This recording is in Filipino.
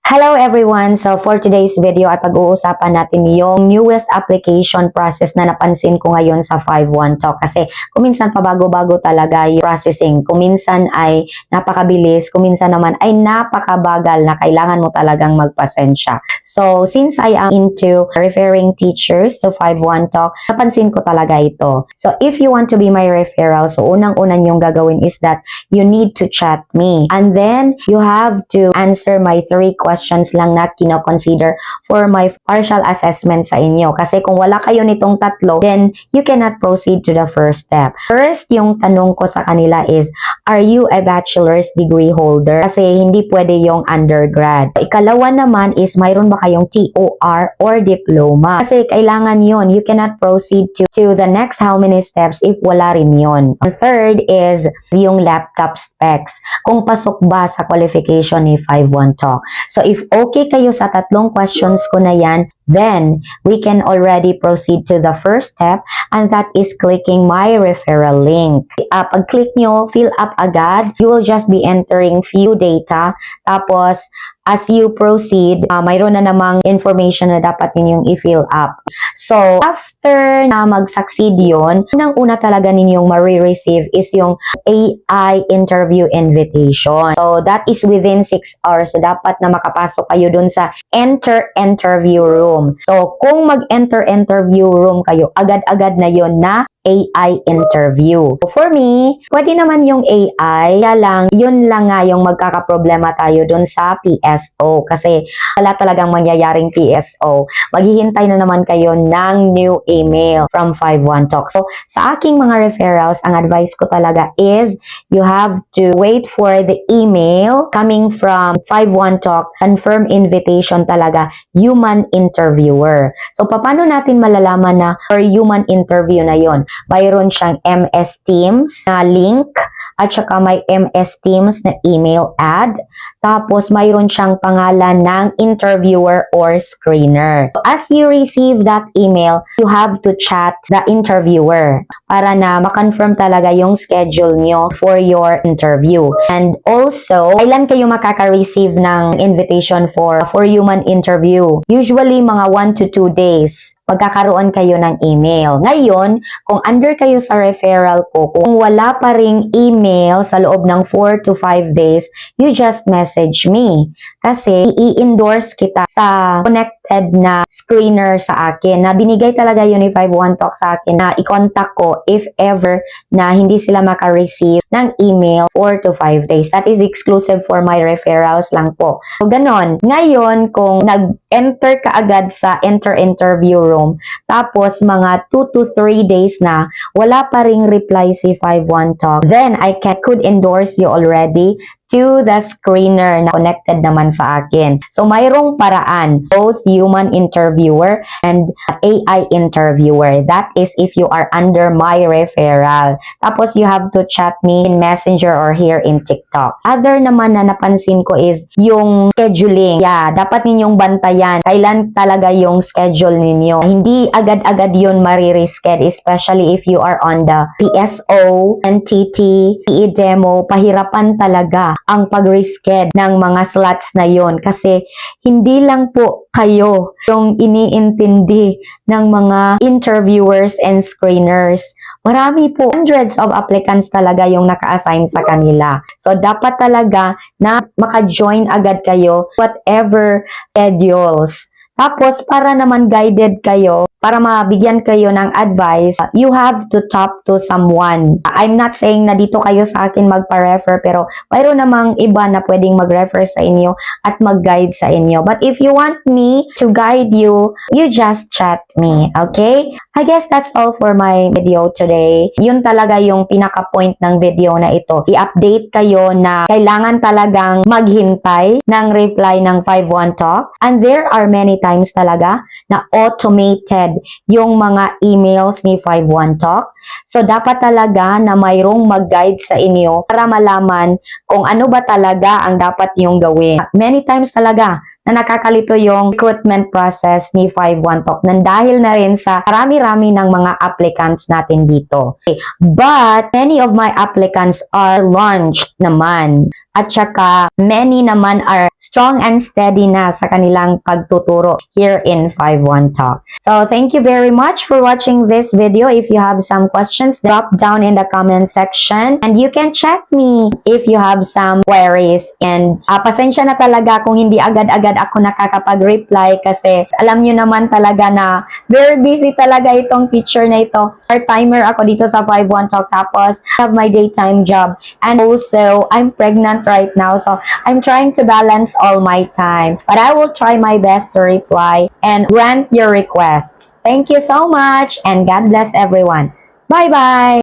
Hello everyone! So for today's video ay pag-uusapan natin yung newest application process na napansin ko ngayon sa 5-1 Talk. Kasi kuminsan pabago-bago talaga yung processing. Kuminsan ay napakabilis, kuminsan naman ay napakabagal na kailangan mo talagang magpasensya. So since I am into referring teachers to 5-1 Talk, napansin ko talaga ito. So if you want to be my referral, so unang-unang yung gagawin is that you need to chat me. And then you have to answer my 3 questions lang na kino-consider for my partial assessment sa inyo. Kasi kung wala kayo nitong tatlo, then you cannot proceed to the first step. First, yung tanong ko sa kanila is, are you a bachelor's degree holder? Kasi hindi pwede yung undergrad. Ikalawa naman is, mayroon ba kayong TOR or diploma? Kasi kailangan yun. You cannot proceed to the next how many steps if wala rin yun. And third is yung laptop specs. Kung pasok ba sa qualification ni 5-1 Talk. So if okay kayo sa tatlong questions ko na yan, then we can already proceed to the first step, and that is clicking my referral link. Pag-click nyo, fill up agad. You will just be entering few data. Tapos, as you proceed, mayroon na namang information na dapat ninyong i-fill up. So, after na mag-succeed yun, unang-una talaga ninyong marireceive is yung AI interview invitation. So, that is within 6 hours. So, dapat na makapasok kayo dun sa enter interview room. So, kung mag-enter interview room kayo, agad-agad na yon na AI interview. For me, pwede naman yung AI, kaya lang, yun lang nga yung magkakaproblema tayo dun sa PSO. Kasi wala talagang mangyayaring PSO. Maghihintay na naman kayo ng new email from 5-1 Talk. So, sa aking mga referrals, ang advice ko talaga is, you have to wait for the email coming from 5-1 Talk, confirm invitation talaga, human interviewer. So, paano natin malalaman na for human interview na yon? Mayroon siyang MS Teams na link at saka may MS Teams na email ad. Tapos mayroon siyang pangalan ng interviewer or screener. So, as you receive that email, you have to chat the interviewer para na makonfirm talaga yung schedule nyo for your interview. And also, kailan kayo makaka-receive ng invitation for human interview? Usually mga 1 to 2 days. Magkakaroon kayo ng email. Ngayon, kung under kayo sa referral ko, kung wala pa ring email sa loob ng 4 to 5 days, you just message me. Kasi i-endorse kita sa connected na screener sa akin na binigay talaga yun ni 5-1 Talk sa akin na i-contact ko if ever na hindi sila maka-receive ng email 4 to 5 days. That is exclusive for my referrals lang po. So, ganon. Ngayon, kung nag-enter ka agad sa enter interview room, tapos mga 2 to 3 days na, wala pa ring reply si 5-1 Talk, then I could endorse you already to the screener na connected naman sa akin. So, mayroong paraan, both human interviewer and AI interviewer. That is if you are under my referral. Tapos, you have to chat me in Messenger or here in TikTok. Other naman na napansin ko is yung scheduling. Yeah, dapat ninyong bantayan. Kailan talaga yung schedule ninyo. Hindi agad-agad yun maririsched, especially if you are on the PSO, NTT, PE demo. Pahirapan talaga ang pag-reschedule ng mga slots na yon kasi hindi lang po kayo yung iniintindi ng mga interviewers and screeners. Marami po, hundreds of applicants talaga yung naka-assign sa kanila. So, dapat talaga na maka-join agad kayo whatever schedules. Tapos, para naman guided kayo, para mabigyan kayo ng advice, you have to talk to someone. I'm not saying na dito kayo sa akin magpa-refer, pero mayroon namang iba na pwedeng mag-refer sa inyo at mag-guide sa inyo. But if you want me to guide you, you just chat me, okay? I guess that's all for my video today. Yun talaga yung pinaka-point ng video na ito. I-update kayo na kailangan talagang maghintay ng reply ng 5-1 Talk. And there are many times talaga na automated yung mga emails ni 5-1 Talk. So, dapat talaga na mayroong mag-guide sa inyo para malaman kung ano ba talaga ang dapat yung gawin. Many times talaga na nakakalito yung recruitment process ni 5-1 Talk nang dahil na rin sa marami-rami ng mga applicants natin dito. Okay. But, many of my applicants are launched naman. at saka many naman are strong and steady na sa kanilang pagtuturo here in 5-1 Talk. So, thank you very much for watching this video. If you have some questions, drop down in the comment section and you can check me if you have some queries. And pasensya na talaga kung hindi agad-agad ako nakakapag-reply kasi alam nyo naman talaga na very busy talaga itong teacher na ito. Part-timer ako dito sa 5-1 Talk tapos I have my daytime job. And also, I'm pregnant right now, so I'm trying to balance all my time. But I will try my best to reply and grant your requests. Thank you so much and God bless everyone. Bye-bye!